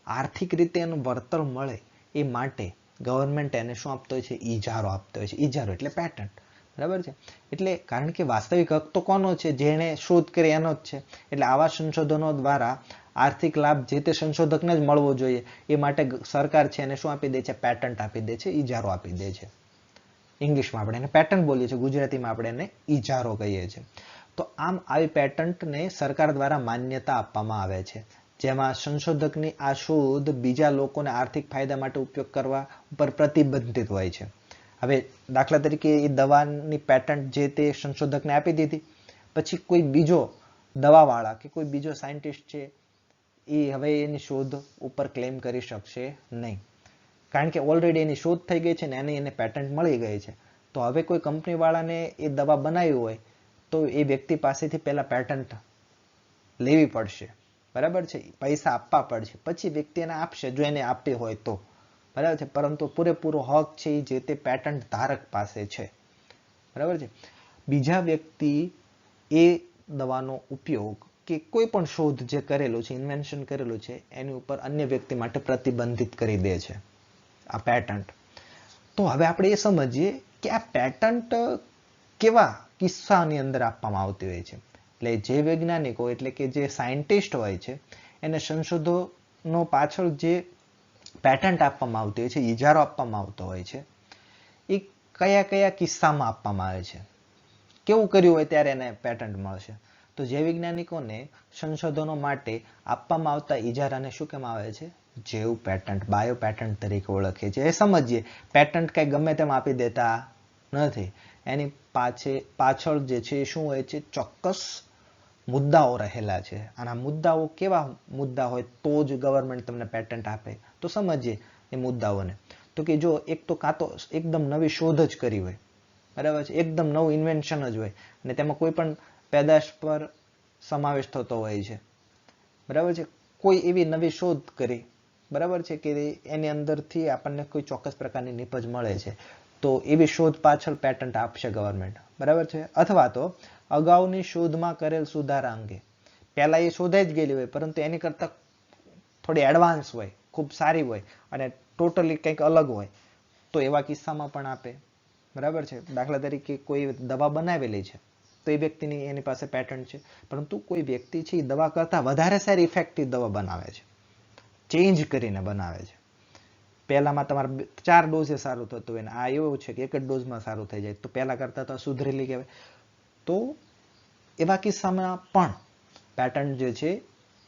આર્થિક રીતે એનું વળતર મળે એ માટે ગવર્મેન્ટ એને શું આપતો હોય છે? ઇજારો આપતો હોય છે. ઇજારો એટલે પેટન્ટ, બરાબર છે. એટલે કારણ કે વાસ્તવિક હક તો કોનો છે? જેણે શોધ કરી એનો જ છે. એટલે આવા સંશોધનો દ્વારા આર્થિક લાભ જે તે સંશોધકને જ મળવો જોઈએ એ માટે સરકાર છે એને શું આપી દે છે? પેટન્ટ આપી દે છે, ઇજારો આપી દે છે. ઇંગ્લિશમાં આપણે એને પેટન્ટ બોલીએ છીએ, ગુજરાતીમાં આપણે એને ઇજારો કહીએ છીએ. તો આમ આવી પેટન્ટને સરકાર દ્વારા માન્યતા આપવામાં આવે છે, જેમાં સંશોધકની આ શોધ બીજા લોકોને આર્થિક ફાયદા માટે ઉપયોગ કરવા ઉપર પ્રતિબંધિત હોય છે. હવે દાખલા તરીકે એ દવાની પેટન્ટ જે તે સંશોધકને આપી દીધી, પછી કોઈ બીજો દવાવાળા કે કોઈ બીજો સાયન્ટિસ્ટ છે એ હવે એની શોધ ઉપર ક્લેમ કરી શકશે નહીં, કારણ કે ઓલરેડી એની શોધ થઈ ગઈ છે ને એને પેટન્ટ મળી ગઈ છે. તો હવે કોઈ કંપનીવાળાને એ દવા બનાવી હોય તો એ વ્યક્તિ પાસેથી પહેલા પેટન્ટ લેવી પડશે, બરાબર છે, પૈસા આપવા પડશે, પછી વ્યક્તિ એને આપશે જો એને આપી હોય તો, બરાબર છે. પરંતુ પૂરેપૂરો હક છે એ જે તે પેટન્ટ ધારક પાસે છે, બરાબર છે. બીજા વ્યક્તિ એ દવાનો ઉપયોગ કે કોઈ પણ શોધ જે કરેલો છે, ઇન્વેન્શન કરેલું છે, એની ઉપર અન્ય વ્યક્તિ માટે પ્રતિબંધિત કરી દે છે આ પેટન્ટ. તો હવે આપણે એ સમજીએ કે આ પેટન્ટ કેવા કિસ્સાની અંદર આપવામાં આવતી હોય છે. એટલે જે વૈજ્ઞાનિકો એટલે કે જે સાયન્ટિસ્ટ હોય છે એને સંશોધનો પાછળ જે પેટન્ટ આપવામાં આવતી હોય છે, ઇજારો આપવામાં આવતો હોય છે, એ કયા કયા કિસ્સામાં આપવામાં આવે છે, કેવું કર્યું હોય ત્યારે એને પેટન્ટ મળશે. તો જે વૈજ્ઞાનિકોને સંશોધનો માટે આપવામાં આવતા ઇજારાને શું કહેવામાં આવે છે? જેવ પેટન્ટ, બાયો પેટન્ટ તરીકે ઓળખે છે. એ સમજીએ, પેટન્ટ કઈ ગમે તેમ આપી દેતા નથી. એની પાછળ જે છે એ શું હોય છે? ચોક્કસ મુદ્દાઓ રહેલા છે. અને આ મુદ્દાઓ કેવા મુદ્દા હોય તો જ ગવર્મેન્ટ તમને પેટન્ટ આપે? તો સમજીએ એ મુદ્દાઓને. તો કે જો એક તો કાં તો એકદમ નવી શોધ જ કરી હોય, બરાબર છે, એકદમ નવું ઇન્વેન્શન જ હોય અને તેમાં કોઈ પણ પેદાશ પર સમાવેશ થતો હોય છે, બરાબર છે, કોઈ એવી નવી શોધ કરી બરાબર છે કે એની અંદરથી આપણને કોઈ ચોક્કસ પ્રકારની નિપજ મળે છે, તો એવી શોધ પાછળ પેટન્ટ આપશે ગવર્મેન્ટ, બરાબર છે. અથવા તો અગાઉની શોધમાં કરેલ સુધારા અંગે, પહેલા એ શોધાઈ જ ગયેલી હોય પરંતુ એની કરતા થોડી એડવાન્સ હોય, ખૂબ સારી હોય અને ટોટલી કંઈક અલગ હોય, તો એવા કિસ્સામાં પણ આપે, બરાબર છે. દાખલા તરીકે કોઈ દવા બનાવેલી છે તો એ વ્યક્તિની એની પાસે પેટન્ટ છે, પરંતુ કોઈ વ્યક્તિ છે એ દવા કરતાં વધારે સારી ઇફેક્ટિવ દવા બનાવે છે, ચેન્જ કરીને બનાવે છે. પહેલામાં તમારે 4 ડોઝે સારું થતું હોય ને આ એવું છે કે એક જ ડોઝમાં સારું થઈ જાય, તો પહેલા કરતાં તો સુધરેલી કહેવાય. તો એવા કિસ્સામાં પણ પેટન્ટ જે છે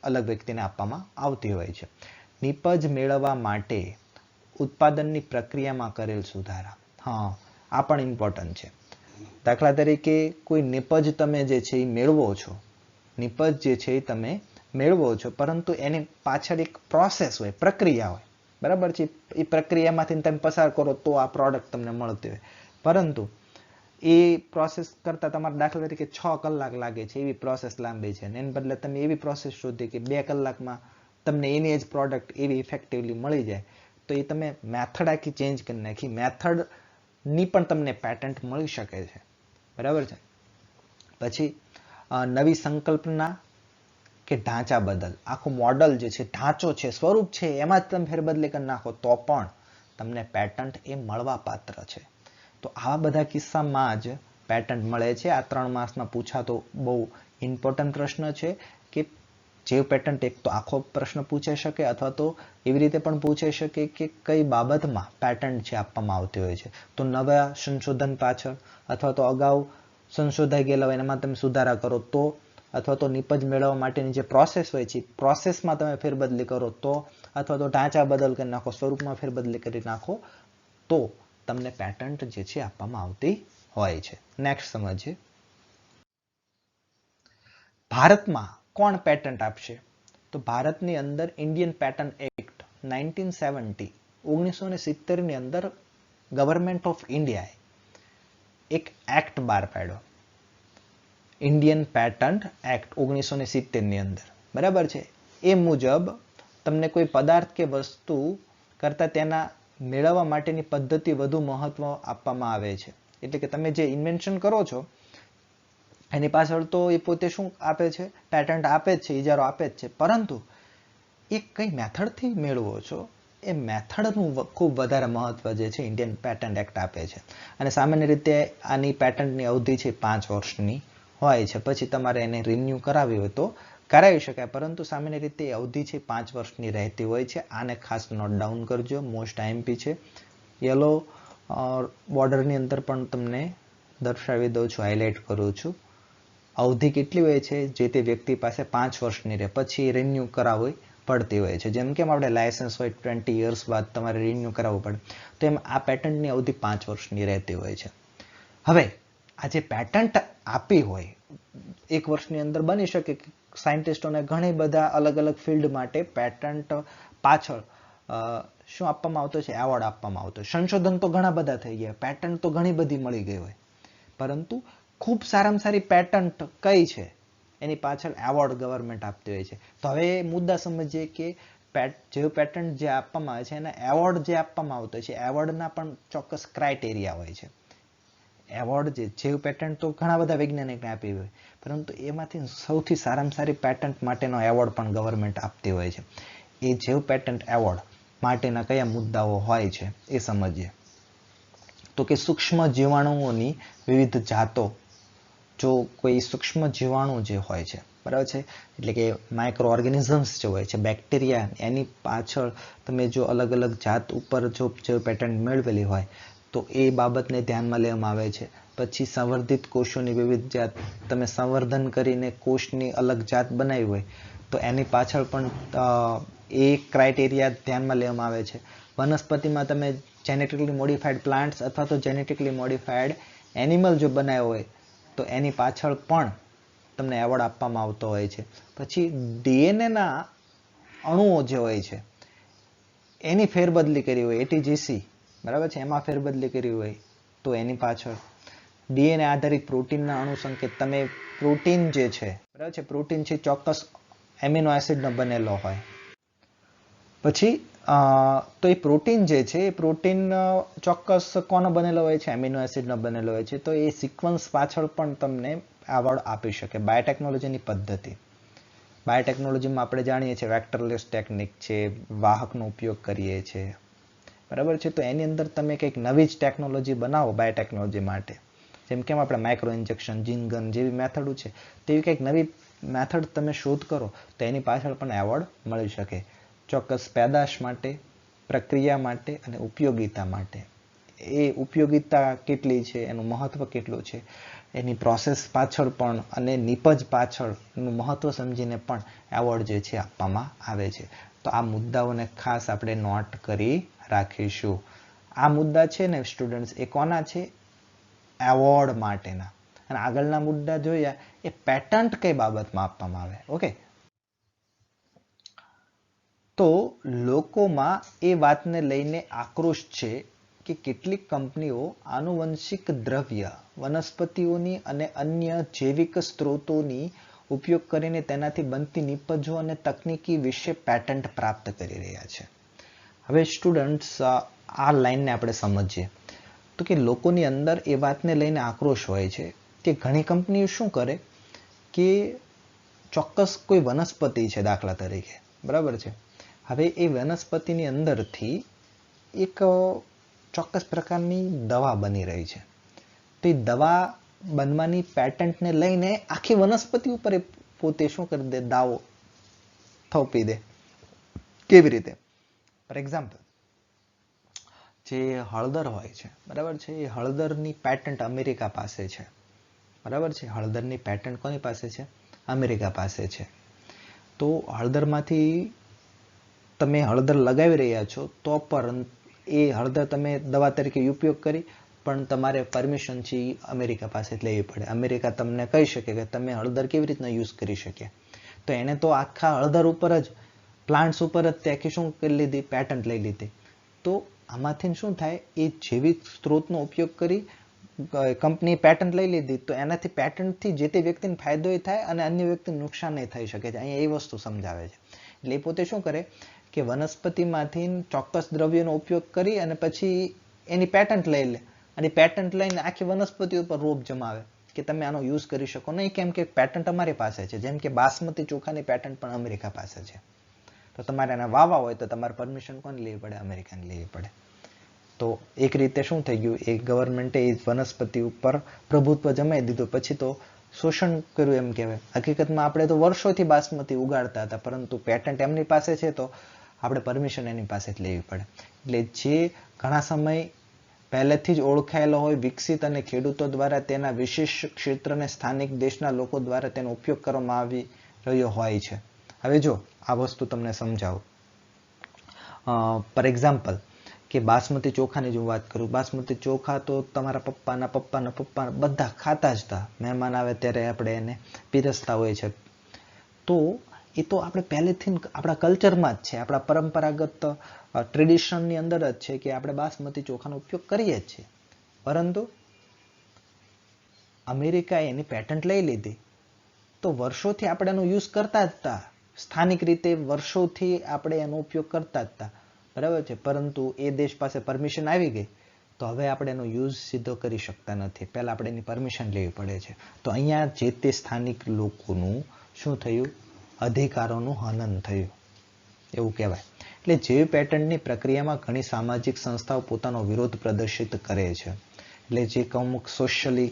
અલગ વ્યક્તિને આપવામાં આવતી હોય છે. નિપજ મેળવવા માટે ઉત્પાદનની પ્રક્રિયામાં કરેલ સુધારા, હા આ પણ ઇમ્પોર્ટન્ટ છે. દાખલા તરીકે કોઈ નિપજ તમે જે છે એ મેળવો છો, નિપજ જે છે એ તમે મેળવો છો, પરંતુ એની પાછળ એક પ્રોસેસ હોય, પ્રક્રિયા હોય, બરાબર છે. એ પ્રક્રિયામાંથી તમે પસાર કરો તો આ પ્રોડક્ટ તમને મળતી હોય, પરંતુ એ પ્રોસેસ કરતાં તમારે દાખલા તરીકે 6 કલાક લાગે છે, એવી પ્રોસેસ લાંબી છે, અને એને બદલે તમે એવી પ્રોસેસ શોધી કે 2 કલાકમાં તમને એની જ પ્રોડક્ટ એવી ઇફેક્ટિવલી મળી જાય, તો એ તમે મેથડ આખી ચેન્જ કરી નાખી, મેથડની પણ તમને પેટન્ટ મળી શકે છે, બરાબર છે. પછી નવી સંકલ્પના કે ઢાંચા બદલ, આખું મોડલ જે છે, ઢાંચો છે, સ્વરૂપ છે, એમાં જ તમે ફેરબદલી કરી નાખો તો પણ તમને પેટન્ટ એ મળવા પાત્ર છે. તો આવા બધા કિસ્સામાં જ પેટન્ટ મળે છે. આ 3 માર્ક્સમાં પૂછાતો બહુ ઇમ્પોર્ટન્ટ પ્રશ્ન છે કે જે પેટન્ટ એક તો આખો પ્રશ્ન પૂછાઈ શકે, અથવા તો એવી રીતે પણ પૂછાઈ શકે કે કઈ બાબતમાં પેટન્ટ છે આપવામાં આવતી હોય છે. તો નવા સંશોધન પાછળ, અથવા તો અગાઉ સંશોધાઈ ગયેલા હોય એમાં તમે સુધારા કરો તો, અથવા તો નિપજ મેળવવા માટેની જે પ્રોસેસ હોય છે પ્રોસેસમાં તમે ફેરબદલી કરો તો, અથવા તો ઢાંચા બદલ કરી નાખો, સ્વરૂપમાં ફેરબદલી કરી નાખો તો તમને પેટન્ટ જે છે આપવામાં આવતી હોય છે. નેક્સ્ટ સમજીએ. ભારતમાં કોણ પેટન્ટ આપશે? તો ભારતની અંદર ઇન્ડિયન પેટન્ટ એક્ટ 1970 ની અંદર ગવર્મેન્ટ ઓફ ઇન્ડિયાએ એક એક્ટ બહાર પાડ્યો, ઇન્ડિયન પેટન્ટ એક્ટ 1970 ની અંદર, બરાબર છે. એ મુજબ તમને કોઈ પદાર્થ કે વસ્તુ કરતાં તેના મેળવવા માટેની પદ્ધતિ વધુ મહત્વ આપવામાં આવે છે. એટલે કે તમે જે ઇન્વેન્શન કરો છો એની પાછળ તો એ પોતે શું આપે છે? પેટન્ટ આપે જ છે, ઇજારો આપે જ છે, પરંતુ એ કઈ મેથડથી મેળવો છો એ મેથડનું ખૂબ વધારે મહત્વ જે છે ઇન્ડિયન પેટન્ટ એક્ટ આપે છે. અને સામાન્ય રીતે આની પેટન્ટની અવધિ છે 5 વર્ષની હોય છે. પછી તમારે એને રિન્યુ કરાવી હોય તો કરાવી શકાય, પરંતુ સામાન્ય રીતે અવધિ છે 5 વર્ષની રહેતી હોય છે. આને ખાસ નોટ ડાઉન કરજો, મોસ્ટ આઈએમપી છે. યલો બોર્ડરની અંદર પણ તમને દર્શાવી દઉં છું, હાઇલાઇટ કરું છું. અવધિ કેટલી હોય છે? જે તે વ્યક્તિ પાસે 5 વર્ષની રહે, પછી રિન્યુ કરાવવી પડતી હોય છે. જેમ કે આપણે લાયસન્સ હોય 20 યર્સ બાદ તમારે રિન્યુ કરાવવું પડે, તો એમ આ પેટન્ટની અવધિ 5 વર્ષની રહેતી હોય છે. હવે આ જે પેટન્ટ આપી હોય, 1 વર્ષની અંદર બની શકે કે સાયન્ટિસ્ટોને ઘણી બધા અલગ અલગ ફિલ્ડ માટે પેટન્ટ પાછળ શું આપવામાં આવતો છે? એવોર્ડ આપવામાં આવતો. સંશોધન તો ઘણા બધા થઈ ગયા, પેટન્ટ તો ઘણી બધી મળી ગઈ હોય, પરંતુ ખૂબ સારામાં સારી પેટન્ટ કઈ છે એની પાછળ એવોર્ડ ગવર્મેન્ટ આપતી હોય છે. તો હવે મુદ્દા સમજીએ કે જે પેટન્ટ જે આપવામાં આવે છે એના એવોર્ડ જે આપવામાં આવતો છે, એવોર્ડના પણ ચોક્કસ ક્રાઇટેરિયા હોય છે. એવોર્ડ જે પેટન્ટ તો ઘણા બધા વૈજ્ઞાનિકને આપી હોય, પરંતુ એમાંથી સૌથી સારામાં સારી પેટન્ટ માટેનો એવોર્ડ પણ ગવર્મેન્ટ આપતી હોય છે. એ જેવ પેટન્ટ એવોર્ડ માટેના કયા મુદ્દાઓ હોય છે એ સમજીએ. તો કે સૂક્ષ્મ જીવાણુઓની વિવિધ જાતો, જો કોઈ સૂક્ષ્મ જીવાણુ જે હોય છે, બરાબર છે, એટલે કે માઇક્રો ઓર્ગેનિઝમ્સ જે હોય છે, બેક્ટેરિયા, એની પાછળ તમે જો અલગ અલગ જાત ઉપર જો પેટન્ટ મેળવેલી હોય તો એ બાબતને ધ્યાનમાં લેવામાં આવે છે. પછી સંવર્ધિત કોષોની વિવિધ જાત, તમે સંવર્ધન કરીને કોષની અલગ જાત બનાવી હોય તો એની પાછળ પણ એ ક્રાઇટેરિયા ધ્યાનમાં લેવામાં આવે છે. વનસ્પતિમાં તમે જેનેટિકલી મોડિફાઈડ પ્લાન્ટ્સ અથવા તો જેનેટિકલી મોડિફાઈડ એનિમલ જો બનાવ્યો હોય તો એની પાછળ પણ તમને એવોર્ડ આપવામાં આવતો હોય છે. પછી ડીએનએના અણુઓ જે હોય છે એની ફેરબદલી કરી હોય, એટીજીસી, બરાબર છે, એમાં ફેરબદલી કરી હોય તો એની પાછળ ડીએનએ આધારિત પ્રોટીનના અણુ સંકેત, તમે પ્રોટીન જે છે, બરાબર છે, પ્રોટીન છે ચોક્કસ એમિનો એસિડનો બનેલો હોય. પછી તો એ પ્રોટીન જે છે એ પ્રોટીન ચોક્કસ કોનો બનેલો હોય છે, એમિનો એસિડનો બનેલો હોય છે. તો એ સિક્વન્સ પાછળ પણ તમને આવડ આપી શકે. બાયોટેકનોલોજીની પદ્ધતિ, બાયોટેકનોલોજીમાં આપણે જાણીએ છીએ વેક્ટરલેસ ટેકનિક છે, વાહકનો ઉપયોગ કરીએ છીએ, બરાબર છે. તો એની અંદર તમે કંઈક નવી જ ટેકનોલોજી બનાવો બાયોટેકનોલોજી માટે, જેમ કે આપણે માઇક્રો ઇન્જેક્શન, જીન ગન જેવી મેથડો છે, તેવી કંઈક નવી મેથડ તમે શોધ કરો તો એની પાછળ પણ એવોર્ડ મળી શકે. ચોક્કસ પેદાશ માટે, પ્રક્રિયા માટે અને ઉપયોગિતા માટે. એ ઉપયોગિતા કેટલી છે, એનું મહત્વ કેટલું છે, એની પ્રોસેસ પાછળ પણ અને નિપજ પાછળનું મહત્વ સમજીને પણ એવોર્ડ જે છે આપવામાં આવે છે. તો આ મુદ્દાઓને ખાસ આપણે નોટ કરી રાખીશું. આ મુદ્દા છે ને સ્ટુડન્ટ્સ, એ કોના છે? એવોર્ડ માટેના. અને આગળના મુદ્દા જોયા એ પેટન્ટ કઈ બાબતમાં આપવામાં આવે. ઓકે, તો લોકોમાં એ વાતને લઈને આક્રોશ છે કે કેટલીક કંપનીઓ આનુવંશિક દ્રવ્ય, વનસ્પતિઓની અને અન્ય જૈવિક સ્ત્રોતોની ઉપયોગ કરીને તેનાથી બનતી નિપજો અને તકનીકી વિશે પેટન્ટ પ્રાપ્ત કરી રહ્યા છે. હવે સ્ટુડન્ટ્સ, આ લાઈનને આપણે સમજીએ તો કે લોકોની અંદર એ વાતને લઈને આક્રોશ હોય છે કે ઘણી કંપનીઓ શું કરે કે ચોક્કસ કોઈ વનસ્પતિ છે દાખલા તરીકે, બરાબર છે. હવે એ વનસ્પતિની અંદરથી એક ચોક્કસ પ્રકારની દવા બની રહી છે. તો એ દવા બનવાની પેટન્ટને લઈને આખી વનસ્પતિ ઉપર એ પોતે શું કરી દે? દાવો થોપી દે. કેવી રીતે? ફોર એક્ઝામ્પલ, જે હળદર હોય છે, બરાબર છે, એ હળદરની પેટન્ટ અમેરિકા પાસે છે, બરાબર છે. હળદરની પેટન્ટ કોની પાસે છે? અમેરિકા પાસે છે. તો હળદરમાંથી તમે હળદર લગાવી રહ્યા છો તો પણ એ હળદર તમે દવા તરીકે ઉપયોગ કરી, પણ તમારે પરમિશન છે એ અમેરિકા પાસે લેવી પડે. અમેરિકા તમને કહી શકે કે તમે હળદર કેવી રીતના યુઝ કરી શકે. તો એને તો આખા હળદર ઉપર જ, પ્લાન્ટ્સ ઉપર જ તે આખી શું કરી લીધી? પેટન્ટ લઈ લીધી. તો આમાંથી શું થાય? એ જૈવિક સ્ત્રોતનો ઉપયોગ કરી કંપનીએ પેટન્ટ લઈ લીધી, તો એનાથી પેટન્ટથી જે તે વ્યક્તિને ફાયદો થાય અને અન્ય વ્યક્તિને નુકસાન થઈ શકે છે. અહીંયા એ વસ્તુ સમજાવે છે. એટલે એ પોતે શું કરે કે વનસ્પતિમાંથી ચોક્કસ દ્રવ્યનો ઉપયોગ કરી અને પછી એની પેટન્ટ લઈ લે, અને પેટન્ટ લઈને આખી વનસ્પતિ ઉપર રોપ જમાવે કે તમે આનો યુઝ કરી શકો નહીં, કેમ કે પેટન્ટ અમારી પાસે છે. જેમ કે બાસમતી ચોખાની પેટન્ટ પણ અમેરિકા પાસે છે. તો તમારે એને વાવવા હોય તો તમારે પરમિશન કોને લેવી પડે? અમેરિકાને લેવી પડે. તો એક રીતે શું થઈ ગયું? એ ગવર્મેન્ટે એ વનસ્પતિ ઉપર પ્રભુત્વ જમાઈ દીધું, પછી તો શોષણ કર્યું એમ કહેવાય. હકીકતમાં આપણે તો વર્ષોથી બાસમતી ઉગાડતા હતા, પરંતુ પેટન્ટ એમની પાસે છે તો આપણે પરમિશન એની પાસે જ લેવી પડે. એટલે જે ઘણા સમય પહેલેથી જ ઓળખાયેલો હોય, વિકસિત અને ખેડૂતો દ્વારા તેના વિશેષ ક્ષેત્રને સ્થાનિક દેશના લોકો દ્વારા તેનો ઉપયોગ કરવામાં આવી રહ્યો હોય છે. હવે જો આ વસ્તુ તમને સમજાવું. ફોર એક્ઝામ્પલ, કે બાસમતી ચોખાની જો વાત કરું, બાસમતી ચોખા તો તમારા પપ્પા બધા ખાતા જ હતા. મહેમાન આવે ત્યારે આપણે એને પીરસતા હોય છે. તો એ તો આપણે પહેલેથી આપણા કલ્ચરમાં જ છે, આપણા પરંપરાગત ટ્રેડિશનની અંદર જ છે કે આપણે બાસમતી ચોખાનો ઉપયોગ કરીએ જ છીએ. પરંતુ અમેરિકાએ એની પેટન્ટ લઈ લીધી, તો વર્ષોથી આપણે એનો યુઝ કરતા જ હતા. સ્થાનિક રીતે વર્ષોથી આપણે એનો ઉપયોગ કરતા જ હતા, બરાબર છે. પરંતુ એ દેશ પાસે પરમિશન આવી ગઈ તો હવે આપણે એનો યુઝ સીધો કરી શકતા નથી. પહેલાં આપણે એની પરમિશન લેવી પડે છે. તો અહીંયા જે તે સ્થાનિક લોકોનું શું થયું? અધિકારોનું હનન થયું એવું કહેવાય. એટલે જે પેટન્ટની પ્રક્રિયામાં ઘણી સામાજિક સંસ્થાઓ પોતાનો વિરોધ પ્રદર્શિત કરે છે. એટલે જે અમુક સોશિયલી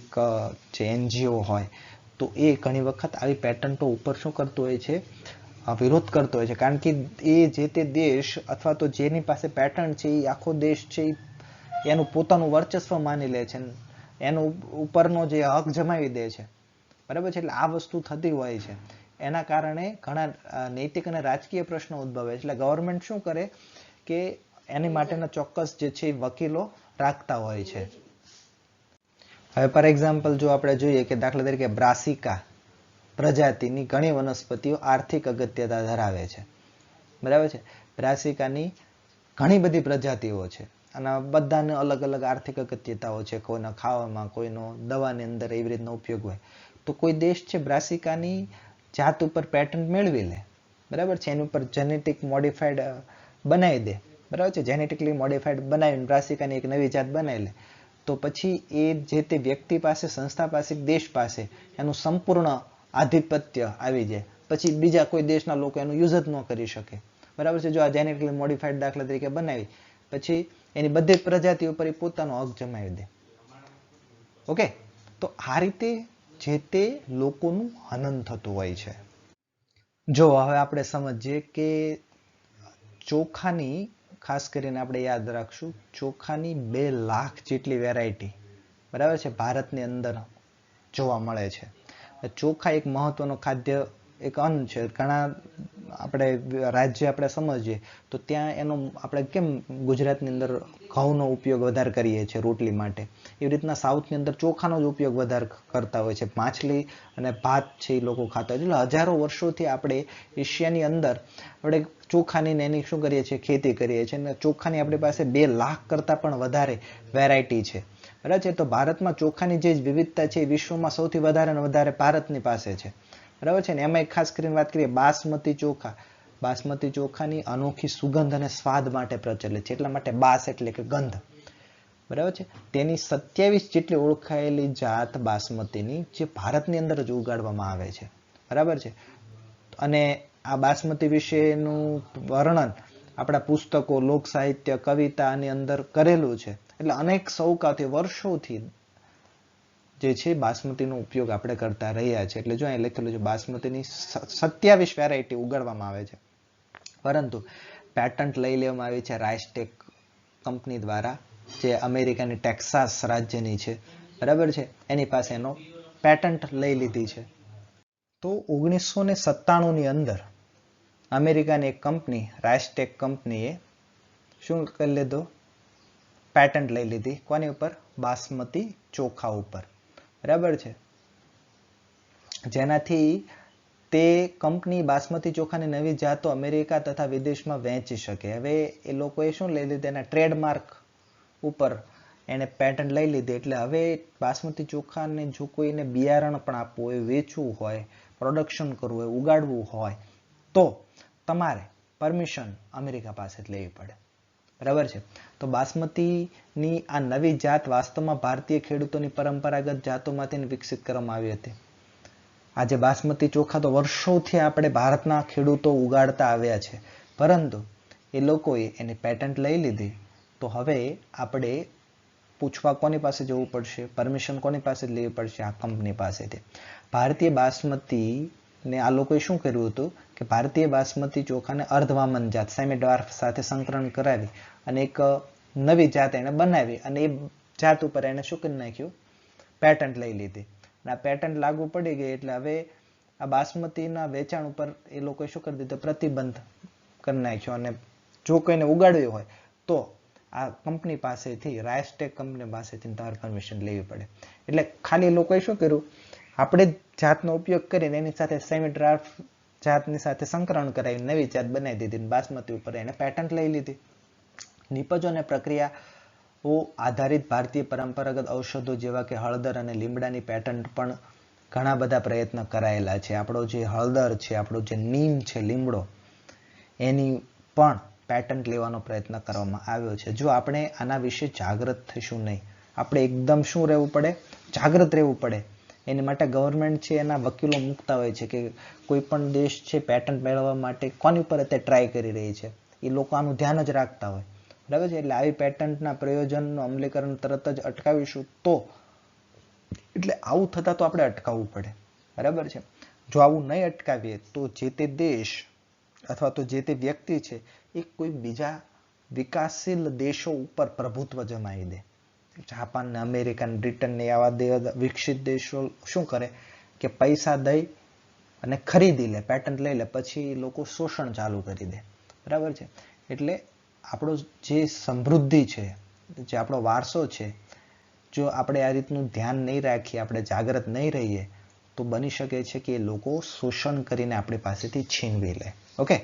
જે NGO હોય તો એ ઘણી વખત આવી પેટન્ટો ઉપર શું કરતો હોય છે? વિરોધ કરતો હોય છે. કારણ કે એ જે તે દેશ અથવા તો જેની પાસે પેટન્ટ છે એ આખો દેશ છે એનું પોતાનું વર્ચસ્વ માની લે છે, એનો ઉપરનો જે હક જમાવી દે છે, બરાબર છે. એટલે આ વસ્તુ થતી હોય છે. એના કારણે ઘણા નૈતિક અને રાજકીય પ્રશ્નો ઉદ્ભવે છે. એટલે ગવર્મેન્ટ શું કરે કે એની માટેના ચોક્કસ જે છે વકીલો રાખતા હોય છે. હવે ફોર એક્ઝામ્પલ જો આપણે જોઈએ કે દાખલા તરીકે બ્રાસિકા પ્રજાતિની ઘણી વનસ્પતિઓ આર્થિક અગત્યતા ધરાવે છે, બરાબર છે. બ્રાસિકાની ઘણી બધી પ્રજાતિઓ છે અને બધાને અલગ અલગ આર્થિક અગત્યતાઓ છે. કોઈના ખાવામાં, કોઈનો દવાની અંદર એવી રીતનો ઉપયોગ હોય. તો કોઈ દેશ છે બ્રાસિકાની જાત ઉપર પેટન્ટ મેળવી લે, બરાબર છે. એની ઉપર જેનેટિક મોડિફાઈડ બનાવી દે, બરાબર છે, જેનેટિકલી મોડિફાઈડ બનાવીને બ્રાસિકાની એક નવી જાત બનાવી લે, તો પછી એ જે તે વ્યક્તિ પાસે, સંસ્થા પાસે, દેશ પાસે એનું સંપૂર્ણ આધિપત્ય આવી જાય. પછી બીજા કોઈ દેશના લોકો એનું યુઝ જ ન કરી શકે, બરાબર છે. જો આ જેનેટિકલી મોડિફાઈડ દાખલા તરીકે બનાવી, પછી એની બધી જ પ્રજાતિઓ પર પોતાનો હક જમાવી દે. ઓકે, તો આ રીતે જે તે લોકોનું હનન થતું હોય છે. જો હવે આપણે સમજીએ કે ચોખાની, ખાસ કરીને આપણે યાદ રાખશું, ચોખાની 2 લાખ જેટલી વેરાયટી, બરાબર છે, ભારતની અંદર જોવા મળે છે. ચોખા એક મહત્વનો ખાદ્ય એક અન્ન છે. ઘણા આપણે રાજ્ય આપણે સમજીએ તો ત્યાં એનો આપણે કેમ ગુજરાતની અંદર ઘઉંનો ઉપયોગ વધારે કરીએ છીએ રોટલી માટે, એવી રીતના સાઉથની અંદર ચોખાનો જ ઉપયોગ વધારે કરતા હોય છે. માછલી અને ભાત છે એ લોકો ખાતા હોય છે. એટલે હજારો વર્ષોથી આપણે એશિયાની અંદર આપણે ચોખાની ને એની શું કરીએ છીએ, ખેતી કરીએ છીએ. અને ચોખાની આપણી પાસે 2 લાખ કરતાં પણ વધારે વેરાયટી છે, બરાબર છે. તો ભારતમાં ચોખાની જે વિવિધતા છે એ વિશ્વમાં સૌથી વધારે ને વધારે ભારતની પાસે છે, બરાબર છે. ને એમાં ખાસ કરીને વાત કરીએ બાસમતી ચોખા. બાસમતી ચોખાની અનોખી સુગંધ અને સ્વાદ માટે પ્રચલિત છે. એટલા માટે બાસ એટલે કે ગંધ, બરાબર છે. તેની 27 જેટલી ઓળખાયેલી જાત બાસમતીની જે ભારતની અંદર જ ઉગાડવામાં આવે છે, બરાબર છે. અને આ બાસમતી વિશેનું વર્ણન આપણા પુસ્તકો, લોક સાહિત્ય, કવિતાની અંદર કરેલું છે. એટલે અનેક સૌકાથી વર્ષોથી જે છે બાસમતીનો ઉપયોગ આપણે કરતા રહ્યા છે. એટલે જો અહીં લખેલું છે બાસમતીની 27 વેરાયટી ઉગાડવામાં આવે છે, પરંતુ પેટન્ટ લઈ લેવામાં આવી છે રાઇસટેક કંપની દ્વારા, જે અમેરિકાની ટેક્સાસ રાજ્યની છે, બરાબર છે. એની પાસે એનો પેટન્ટ લઈ લીધી છે. તો 1997ની અંદર અમેરિકાની એક કંપની, રાઇસટેક કંપનીએ શું કરી લીધો, પેટન્ટ લઈ લીધી. કોની ઉપર? બાસમતી ચોખા ઉપર, બરાબર છે. જેનાથી તે કંપની બાસમતી ચોખાની નવી જાતો અમેરિકા તથા વિદેશમાં વહેંચી શકે. હવે એ લોકોએ શું લઈ લીધું, એના ટ્રેડમાર્ક ઉપર એને પેટન્ટ લઈ લીધી. એટલે હવે બાસમતી ચોખાને જો કોઈને બિયારણ પણ આપવું હોય, વેચવું હોય, પ્રોડક્શન કરવું હોય, ઉગાડવું હોય, તો તમારે પરમિશન અમેરિકા પાસે જ લેવી પડે, બરાબર છે. તો બાસમતીની આ નવી જાત વાસ્તવમાં ભારતીય ખેડૂતોની પરંપરાગત જાતોમાંથી વિકસિત કરવામાં આવી હતી. આજે બાસમતી ચોખા તો વર્ષોથી આપણે ભારતના ખેડૂતો ઉગાડતા આવ્યા છે, પરંતુ એ લોકોએ એની પેટન્ટ લઈ લીધી. તો હવે આપણે પૂછવા કોની પાસે જવું પડશે, પરમિશન કોની પાસે લેવી પડશે? આ કંપની પાસેથી. ભારતીય બાસમતીને આ લોકોએ શું કર્યું હતું કે ભારતીય બાસમતી ચોખાને અર્ધવામન જાત, સેમી ડ્વાર્ફ સાથે સંકરણ કરાવી અને એક નવી જાત એને બનાવી, અને એ જાત ઉપર એને શું કરી નાખ્યું, પેટન્ટ લઈ લીધી. અને આ પેટન્ટ લાગુ પડી ગઈ એટલે હવે આ બાસમતીના વેચાણ ઉપર એ લોકોએ શું કરી દીધો, પ્રતિબંધ કરી નાખ્યો. અને જો કોઈને ઉગાડવી હોય તો આ કંપની પાસેથી, રાઇસટેક કંપની પાસેથી તમારે પરમિશન લેવી પડે. એટલે ખાલી લોકોએ શું કર્યું, આપણે જાતનો ઉપયોગ કરીને એની સાથે સેમી ડ્રાફ્ટ જાતની સાથે સંકરણ કરાવી નવી જાત બનાવી દીધી. બાસમતી ઉપર એને પેટન્ટ લઈ લીધી. નિપજો અને પ્રક્રિયાઓ આધારિત ભારતીય પરંપરાગત ઔષધો જેવા કે હળદર અને લીમડાની પેટન્ટ પણ ઘણા બધા પ્રયત્ન કરાયેલા છે. આપણો જે હળદર છે, આપણો જે નીમ છે, લીમડો, એની પણ પેટન્ટ લેવાનો પ્રયત્ન કરવામાં આવ્યો છે. જો આપણે આના વિશે જાગૃત થઈશું નહીં, આપણે એકદમ શું રહેવું પડે, જાગૃત રહેવું પડે. એની માટે ગવર્મેન્ટ છે એના વકીલો મૂકતા હોય છે કે કોઈ પણ દેશ છે પેટન્ટ મેળવવા માટે કોની ઉપર અત્યારે ટ્રાય કરી રહી છે, એ લોકો આનું ધ્યાન જ રાખતા હોય, બરાબર છે. એટલે આવી પેટન્ટના પ્રયોજનનું અમલીકરણ તરત જ અટકાવીશું તો, એટલે આવું થતાં તો આપણે અટકાવવું પડે, બરાબર છે. જો આવું નહીં અટકાવીએ તો જે તે દેશ અથવા તો જે તે વ્યક્તિ છે એ કોઈ બીજા વિકાસશીલ દેશો ઉપર પ્રભુત્વ જમાવી દે. જાપાન ને અમેરિકા ને બ્રિટન ને આવા વિકસિત દેશો શું કરે કે પૈસા દઈ અને ખરીદી લે, પેટન્ટ લઈ લે, પછી લોકો શોષણ ચાલુ કરી દે, બરાબર છે. એટલે આપણો જે સમૃદ્ધિ છે, જે આપણો વારસો છે, જો આપણે આ રીતનું ધ્યાન નહીં રાખીએ, આપણે જાગૃત નહીં રહીએ, તો બની શકે છે કે લોકો શોષણ કરીને આપણી પાસેથી છીનવી લે. ઓકે,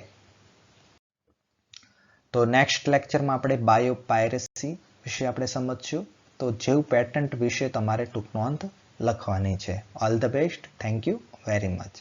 તો નેક્સ્ટ લેક્ચરમાં આપણે બાયોપાયરેસી વિશે આપણે સમજશું. તો જેવ પેટન્ટ વિશે તમારે ટૂંક નોંધ લખવાની છે. All the best. Thank you very much.